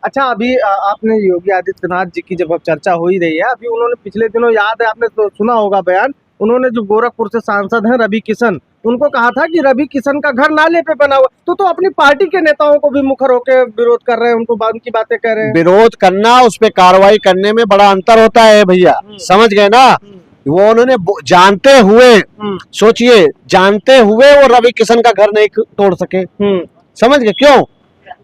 अच्छा, अभी आपने योगी आदित्यनाथ जी की जब अब चर्चा हो ही रही है, अभी उन्होंने पिछले दिनों, याद है आपने तो सुना होगा बयान, उन्होंने जो गोरखपुर से सांसद हैं रवि किशन, उनको कहा था कि रवि किशन का घर नाले पे बना हुआ, तो अपनी पार्टी के नेताओं को भी मुखर होकर विरोध कर रहे हैं, उनकी बातें कह रहे हैं। विरोध करना, उस पे कार्रवाई करने में बड़ा अंतर होता है भैया, समझ गए ना। वो उन्होंने जानते हुए, सोचिए, जानते हुए वो रवि किशन का घर नहीं तोड़ सके। समझ गए क्यों?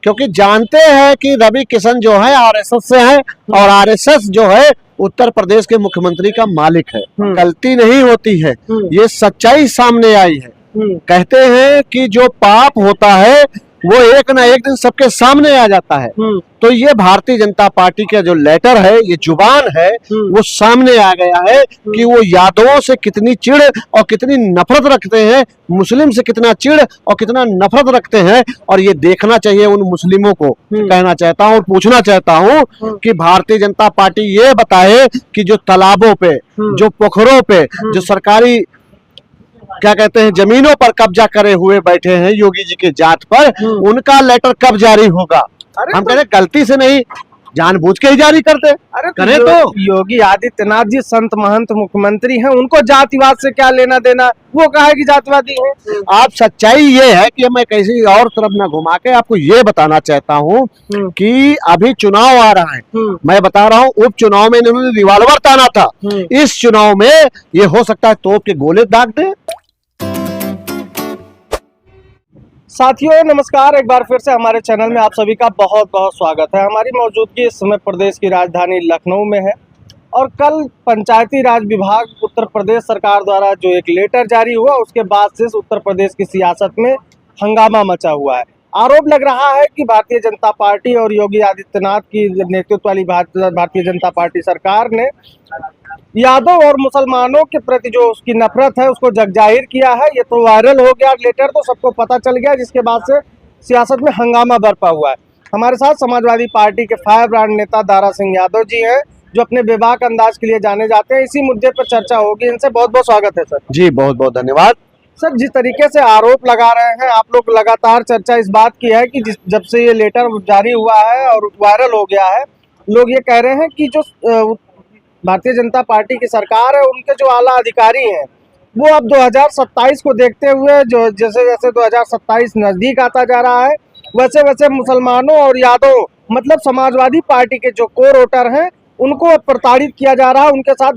क्योंकि जानते हैं कि रवि किशन जो है आरएसएस से है, और आरएसएस जो है उत्तर प्रदेश के मुख्यमंत्री का मालिक है। गलती नहीं होती है, ये सच्चाई सामने आई है। कहते हैं कि जो पाप होता है वो एक ना एक दिन सबके सामने आ जाता है। तो ये भारतीय जनता पार्टी का जो लेटर है, ये जुबान है, वो सामने आ गया है कि वो यादवों से कितनी चिढ़ और कितनी नफरत रखते हैं, मुस्लिम से कितना चिढ़ और कितना नफरत रखते हैं। और ये देखना चाहिए उन मुस्लिमों को। कहना चाहता हूँ और पूछना चाहता हूँ कि भारतीय जनता पार्टी ये बताए कि जो तालाबों पे, जो पोखरों पे, जो सरकारी क्या कहते हैं जमीनों पर कब्जा करे हुए बैठे हैं योगी जी के जात पर, उनका लेटर कब जारी होगा? हम कह रहे गलती से नहीं, जानबूझ के ही जारी करते। अरे करें तो योगी आदित्यनाथ जी संत महंत मुख्यमंत्री हैं, उनको जातिवाद से क्या लेना देना? वो कहा है कि जातिवादी हैं। आप सच्चाई ये है कि मैं किसी और तरफ ना घुमा के आपको ये बताना चाहता हूँ कि अभी चुनाव आ रहा है। मैं बता रहा हूँ, उपचुनाव में इन्होंने रिवॉल्वर ताना था, इस चुनाव में ये हो सकता है तोप के गोले दाग दे। साथियों नमस्कार, एक बार फिर से हमारे चैनल में आप सभी का बहुत बहुत स्वागत है। हमारी मौजूदगी इस समय प्रदेश की राजधानी लखनऊ में है, और कल पंचायती राज विभाग उत्तर प्रदेश सरकार द्वारा जो एक लेटर जारी हुआ, उसके बाद से उत्तर प्रदेश की सियासत में हंगामा मचा हुआ है। आरोप लग रहा है कि भारतीय जनता पार्टी और योगी आदित्यनाथ की नेतृत्व वाली भारतीय जनता पार्टी सरकार ने यादव और मुसलमानों के प्रति जो उसकी नफरत है उसको जगजाहिर किया है। ये तो वायरल हो गया लेटर, तो सबको पता चल गया, जिसके बाद से सियासत में हंगामा बरपा हुआ है। हमारे साथ समाजवादी पार्टी के फायर ब्रांड नेता दारा सिंह यादव जी हैं, जो अपने बेबाक अंदाज के लिए जाने जाते हैं। इसी मुद्दे पर चर्चा होगी, इनसे बहुत बहुत स्वागत है सर। जी बहुत बहुत धन्यवाद सर। जिस तरीके से आरोप लगा रहे हैं आप लोग, लगातार चर्चा इस बात की है कि जब से ये लेटर जारी हुआ है और वायरल हो गया है, लोग ये कह रहे हैं कि जो भारतीय जनता पार्टी की सरकार है, उनके जो आला अधिकारी हैं वो अब 2027 को देखते हुए, जो जैसे जैसे 2027 नजदीक आता जा रहा है, वैसे वैसे मुसलमानों और यादव मतलब समाजवादी पार्टी के जो कोर वोटर हैं उनको प्रताड़ित किया जा रहा है, उनके साथ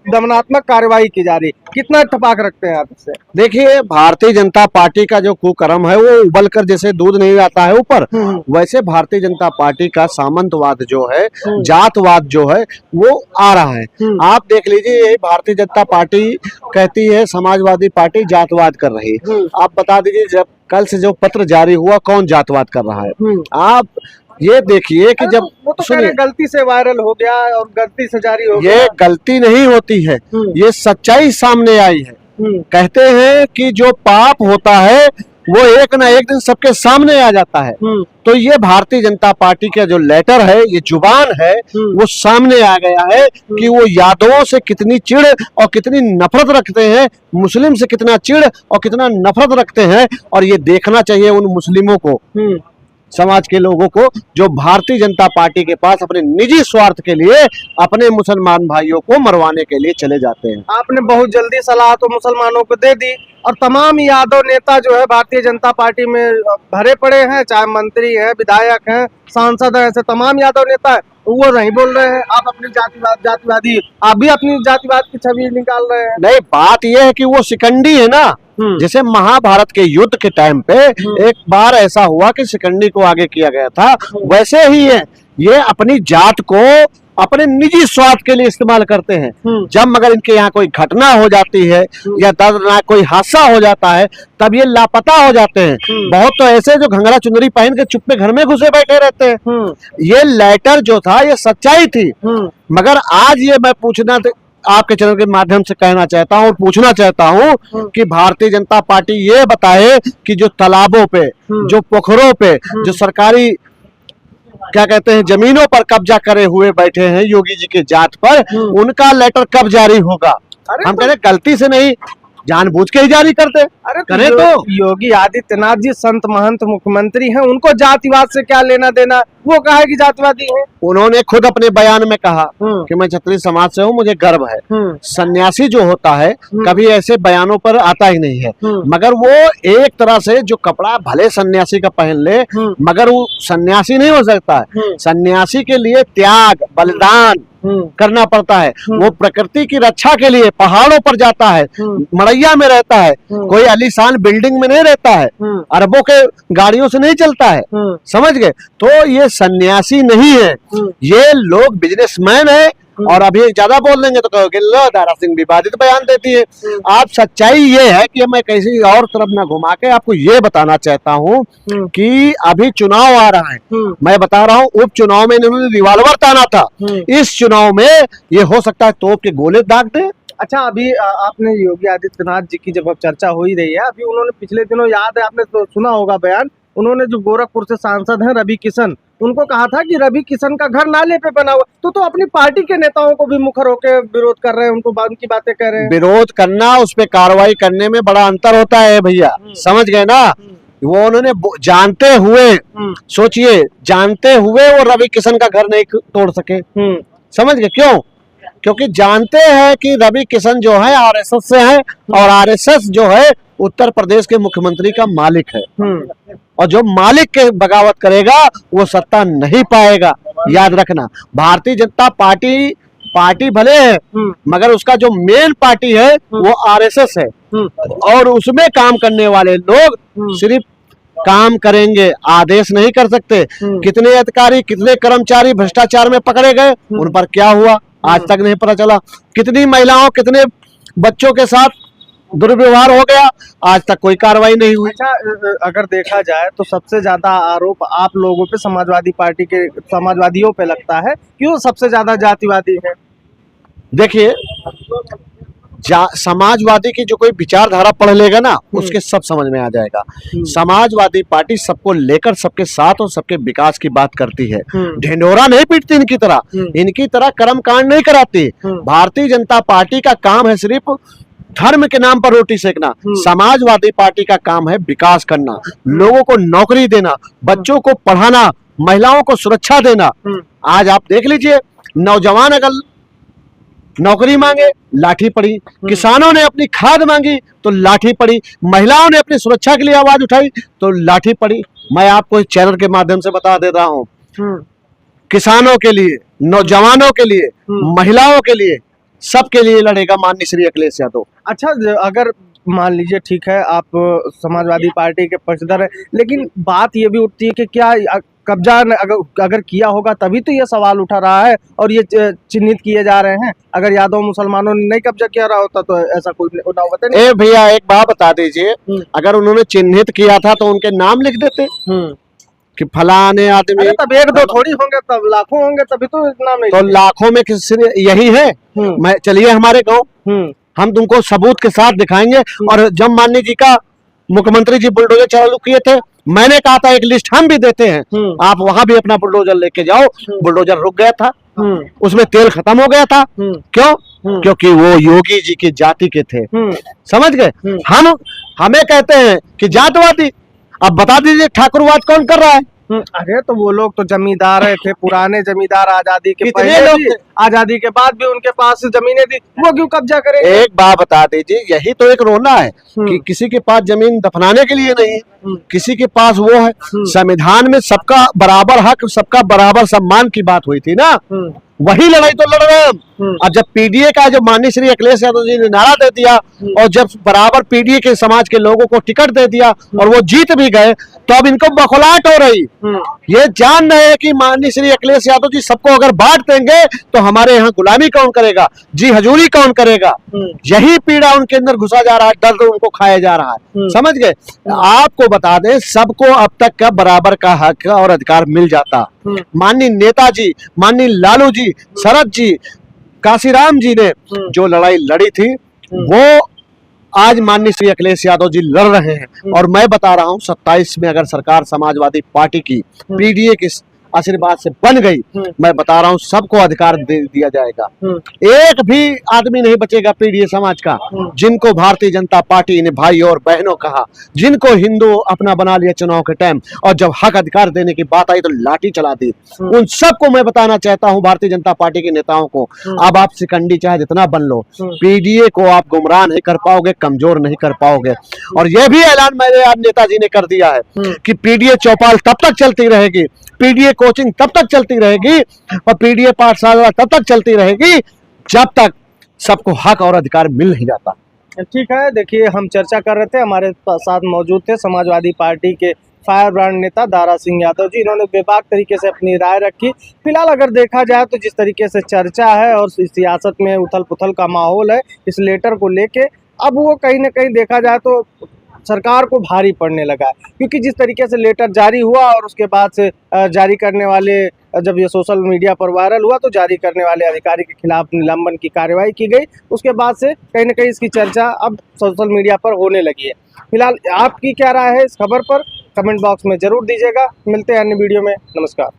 दमनात्मक कार्रवाई की जा रही। कितना इत्तेफाक रखते हैं आप इससे? देखिए, भारतीय जनता पार्टी का जो कुकर्म है वो उबल कर जैसे दूध नहीं आता है ऊपर, वैसे भारतीय जनता पार्टी का सामंतवाद जो है, जातवाद जो है, वो आ रहा है। आप देख लीजिए, यही भारतीय जनता पार्टी कहती है समाजवादी पार्टी जातवाद कर रही है। आप बता दीजिए, जब कल से जो पत्र जारी हुआ, कौन जातवाद कर रहा है? आप ये देखिए कि जब वो तो कह रहे गलती से वायरल हो गया और गलती से जारी हो गया। ये गलती नहीं होती है, ये सच्चाई सामने आई है। कहते हैं कि जो पाप होता है वो एक ना एक दिन सबके सामने आ जाता है। तो ये भारतीय जनता पार्टी का जो लेटर है, ये जुबान है, वो सामने आ गया है कि वो यादवों से कितनी चिढ़ और कितनी नफरत रखते हैं, मुस्लिम से कितना चिढ़ और कितना नफरत रखते हैं। और ये देखना चाहिए उन मुस्लिमों को, समाज के लोगों को, जो भारतीय जनता पार्टी के पास अपने निजी स्वार्थ के लिए अपने मुसलमान भाइयों को मरवाने के लिए चले जाते हैं। आपने बहुत जल्दी सलाह तो मुसलमानों को दे दी, और तमाम यादव नेता जो है भारतीय जनता पार्टी में भरे पड़े हैं, चाहे मंत्री हैं, विधायक हैं, सांसद हैं, ऐसे तमाम यादव नेता है, वो नहीं बोल रहे हैं। आप अपनी जातिवादी, आप भी अपनी जातिवाद की छवि निकाल रहे हैं। नहीं, बात यह है कि वो शिकंडी है ना, जैसे महाभारत के युद्ध के टाइम पे एक बार ऐसा हुआ कि शिकंडी को आगे किया गया था, वैसे ही है ये अपनी जात को अपने निजी स्वार्थ के लिए इस्तेमाल करते हैं। जब मगर इनके यहाँ कोई घटना हो जाती है या दर्दनाक कोई हादसा हो जाता है, तब ये लापता हो जाते हैं। बहुत तो ऐसे जो घंघरा चुनरी पहन के चुप्पे घर में घुसे बैठे रहते हैं। ये लेटर जो था ये सच्चाई थी, मगर आज ये मैं पूछना आपके चैनल के माध्यम से कहना चाहता हूँ और पूछना चाहता हूँ कि भारतीय जनता पार्टी ये बताए कि जो तालाबों पे, जो पोखरों पे, जो सरकारी क्या कहते हैं जमीनों पर कब्जा करे हुए बैठे हैं योगी जी के जात पर, उनका लेटर कब जारी होगा? हम कह रहे गलती से नहीं, जानबूझ के ही जारी करते। वो तो कह रहे गलती से वायरल हो गया और गलती से जारी हो गया। ये गलती नहीं होती है, ये सच्चाई सामने आई है। कहते हैं कि जो पाप होता है वो एक ना एक दिन सबके सामने आ जाता है। तो ये भारतीय जनता पार्टी का जो लेटर है, ये जुबान है, वो सामने आ गया है कि वो यादवों से कितनी चिढ़ और कितनी नफरत रखते हैं, मुस्लिम से कितना चिढ़ और कितना नफरत रखते हैं। और ये देखना चाहिए उन मुसलमों को, समाज के लोगों को, जो भारतीय जनता पार्टी ये बताए कि जो तालाबों पे, जो पोखरों पे, जो सरकारी क्या कहते हैं जमीनों पर कब्जा करे हुए बैठे हैं योगी जी के जात पर, उनका लेटर कब जारी होगा? हम कह रहे गलती से नहीं, जानबूझ के ही जारी करते। अरे करे तो योगी आदित्यनाथ जी संत महंत मुख्यमंत्री हैं, उनको जातिवाद से क्या लेना देना? वो कहा है कि जातिवादी है। उन्होंने खुद अपने बयान में कहा कि मैं क्षत्रिय समाज से हूँ, मुझे गर्व है। सन्यासी जो होता है कभी ऐसे बयानों पर आता ही नहीं है, मगर वो एक तरह से जो कपड़ा भले सन्यासी का पहन ले मगर वो सन्यासी नहीं हो सकता है। सन्यासी के लिए त्याग बलिदान करना पड़ता है। वो प्रकृति की रक्षा के लिए पहाड़ों पर जाता है, मड़ैया में रहता है, कोई आलीशान बिल्डिंग में नहीं रहता है, अरबों के गाड़ियों से नहीं चलता है, समझ गए? तो ये सन्यासी नहीं है, ये लोग बिजनेसमैन है। और अभी ज्यादा बोल लेंगे तो कहोगे लो दारा सिंह विवादित बयान देती है। आप सच्चाई ये है कि मैं किसी और तरफ ना घुमा के आपको ये बताना चाहता हूँ कि अभी चुनाव आ रहा है। मैं बता रहा हूँ उपचुनाव में इन्होंने रिवॉल्वर ताना था, इस चुनाव में ये हो सकता है तोप के गोले दाग दे। अच्छा, अभी आपने योगी आदित्यनाथ जी की जब अब चर्चा हो ही रही है, अभी उन्होंने पिछले दिनों, याद है आपने तो सुना होगा बयान, उन्होंने जो गोरखपुर से सांसद हैं रवि किशन, उनको कहा था कि रवि किशन का घर नाले पे बना हुआ। तो अपनी पार्टी के नेताओं को भी मुखर होकर विरोध कर रहे हैं, उनको उनकी बातें कह रहे हैं। विरोध करना, उस पे कार्रवाई करने में बड़ा अंतर होता है भैया, समझ गए ना? वो उन्होंने जानते हुए, सोचिए, जानते हुए वो रवि किशन का घर नहीं तोड़ सके। समझ गए क्यों? क्योंकि जानते हैं कि रवि किशन जो है आरएसएस से है और आरएसएस जो है उत्तर प्रदेश के मुख्यमंत्री का मालिक है, और जो मालिक के बगावत करेगा वो सत्ता नहीं पाएगा। याद रखना, भारतीय जनता पार्टी भले है मगर उसका जो मेन पार्टी है वो आरएसएस है, और उसमें काम करने वाले लोग सिर्फ काम करेंगे, आदेश नहीं कर सकते। कितने अधिकारी, कितने कर्मचारी भ्रष्टाचार में पकड़े गए, उन पर क्या हुआ आज तक नहीं पता चला। कितनी महिलाओं, कितने बच्चों के साथ दुर्व्यवहार हो गया, आज तक कोई कार्रवाई नहीं हुई। अच्छा, अगर देखा जाए तो सबसे ज्यादा आरोप आप लोगों पे समाजवादी पार्टी के समाजवादियों पे लगता है, क्यों सबसे ज्यादा जातिवादी है? देखिए, समाजवादी की जो कोई विचारधारा पढ़ लेगा ना उसके सब समझ में आ जाएगा। समाजवादी पार्टी सबको लेकर, सबके साथ और सबके विकास की बात करती है। ढिंढोरा नहीं पीटती इनकी तरह कर्मकांड नहीं कराती। भारतीय जनता पार्टी का काम है सिर्फ धर्म के नाम पर रोटी सेकना। समाजवादी पार्टी का काम है विकास करना, लोगों को नौकरी देना, बच्चों को पढ़ाना, महिलाओं को सुरक्षा देना। आज आप देख लीजिए, नौजवान अगर नौकरी मांगे लाठी पड़ी, किसानों ने अपनी खाद मांगी तो लाठी पड़ी, महिलाओं ने अपनी सुरक्षा के लिए आवाज उठाई तो लाठी पड़ी। मैं आपको इस चैनल के माध्यम से बता देता हूँ, किसानों के लिए, नौजवानों के लिए, महिलाओं के लिए, सबके लिए लड़ेगा माननीय श्री अखिलेश यादव। अच्छा, अगर मान लीजिए ठीक है आप समाजवादी पार्टी के पक्षधर है, लेकिन बात ये भी उठती है कि क्या कब्जा अगर किया होगा तभी तो ये सवाल उठा रहा है और ये चिन्हित किए जा रहे हैं। अगर यादव मुसलमानों ने नहीं कब्जा किया रहा होता तो ऐसा कोई ना होता नहीं। भैया एक बात बता दीजिए, अगर उन्होंने चिन्हित किया था तो उनके नाम लिख देते कि फलाने आदमी। तब एक दो थोड़ी होंगे, तब लाखों होंगे, तभी तो नाम नहीं। तो लाखों में किसी यही है। मैं चलिए हमारे गाँव, हम तुमको सबूत के साथ दिखाएंगे। और जब माननीय जी का मुख्यमंत्री जी बुलडोजर चालू किए थे, मैंने कहा था एक लिस्ट हम भी देते हैं, आप वहां भी अपना बुलडोजर लेके जाओ। बुलडोजर रुक गया था, उसमें तेल खत्म हो गया था। क्यों? क्योंकि वो योगी जी की जाति के थे। समझ गए? हमें कहते हैं कि जातवादी। अब बता दीजिए ठाकुरवाद कौन कर रहा है? अरे तो वो लोग तो जमींदार थे, पुराने जमींदार, आजादी के पहले लोग भी, आजादी के बाद भी उनके पास जमीनें थी, वो क्यों कब्जा करेंगे? एक बात बता दीजिए, यही तो एक रोना है कि किसी के पास जमीन दफनाने के लिए नहीं, किसी के पास वो है। संविधान में सबका बराबर हक, सबका बराबर सम्मान की बात हुई थी ना, वही लड़ाई तो लड़ रहे हैं। अब जब पीडीए का जो माननीय श्री अखिलेश यादव जी ने नारा दे दिया और जब बराबर पीडीए के समाज के लोगों को टिकट दे दिया और वो जीत भी गए, तो अब इनको बखौलाहट हो रही। ये जान रहे हैं कि माननीय श्री अखिलेश यादव जी सबको अगर बांट देंगे तो हमारे यहाँ गुलामी कौन करेगा, जी हजूरी कौन करेगा। यही पीड़ा उनके अंदर घुसा जा रहा है, दर्द उनको खाया जा रहा है। समझ गए? आपको बता दें, सबको अब तक का बराबर का हक और अधिकार मिल जाता। माननीय नेताजी, माननीय लालू जी, शरद जी, काशीराम जी ने जो लड़ाई लड़ी थी वो आज माननीय श्री अखिलेश यादव जी लड़ रहे हैं। और मैं बता रहा हूं 27 में अगर सरकार समाजवादी पार्टी की पीडीए की आशीर्वाद से बन गई, मैं बता रहा हूँ सबको अधिकार दे दिया जाएगा। एक भी आदमी नहीं बचेगा पीडीए समाज का जिनको भारतीय जनता पार्टी ने भाई और बहनों कहा, जिनको हिंदू अपना बना लिया चुनाव के टाइम, और जब हक अधिकार देने की बात आई तो लाठी चला दी। उन सबको मैं बताना चाहता हूं, भारतीय जनता पार्टी के नेताओं को, अब आप शिकंडी चाहे जितना बन लो, पीडीए को आप गुमराह नहीं कर पाओगे, कमजोर नहीं कर पाओगे। और यह भी ऐलान मेरे आज नेताजी ने कर दिया है कि पीडीए चौपाल तब तक चलती रहेगी, पीडीए कोचिंग तब तक चलती रहेगी और पीडीए पाठशाला तब तक चलती रहेगी जब तक सबको हक और अधिकार मिल नहीं जाता। ठीक है, देखिए हम चर्चा कर रहे थे, हमारे साथ मौजूद थे समाजवादी पार्टी के फायर ब्रांड नेता दारा सिंह यादव जी। इन्होंने बेबाक तरीके से अपनी राय रखी। फिलहाल अगर देखा जाए तो जिस तरीके से चर्चा है और सियासत में उथल पुथल का माहौल है इस लेटर को लेके, अब वो कहीं ना कहीं देखा जाए तो सरकार को भारी पड़ने लगा है, क्योंकि जिस तरीके से लेटर जारी हुआ और उसके बाद से जारी करने वाले, जब ये सोशल मीडिया पर वायरल हुआ तो जारी करने वाले अधिकारी के खिलाफ निलंबन की कार्रवाई की गई। उसके बाद से कहीं ना कहीं इसकी चर्चा अब सोशल मीडिया पर होने लगी है। फिलहाल आपकी क्या राय है इस खबर पर, कमेंट बॉक्स में जरूर दीजिएगा। मिलते हैं अन्य वीडियो में। नमस्कार।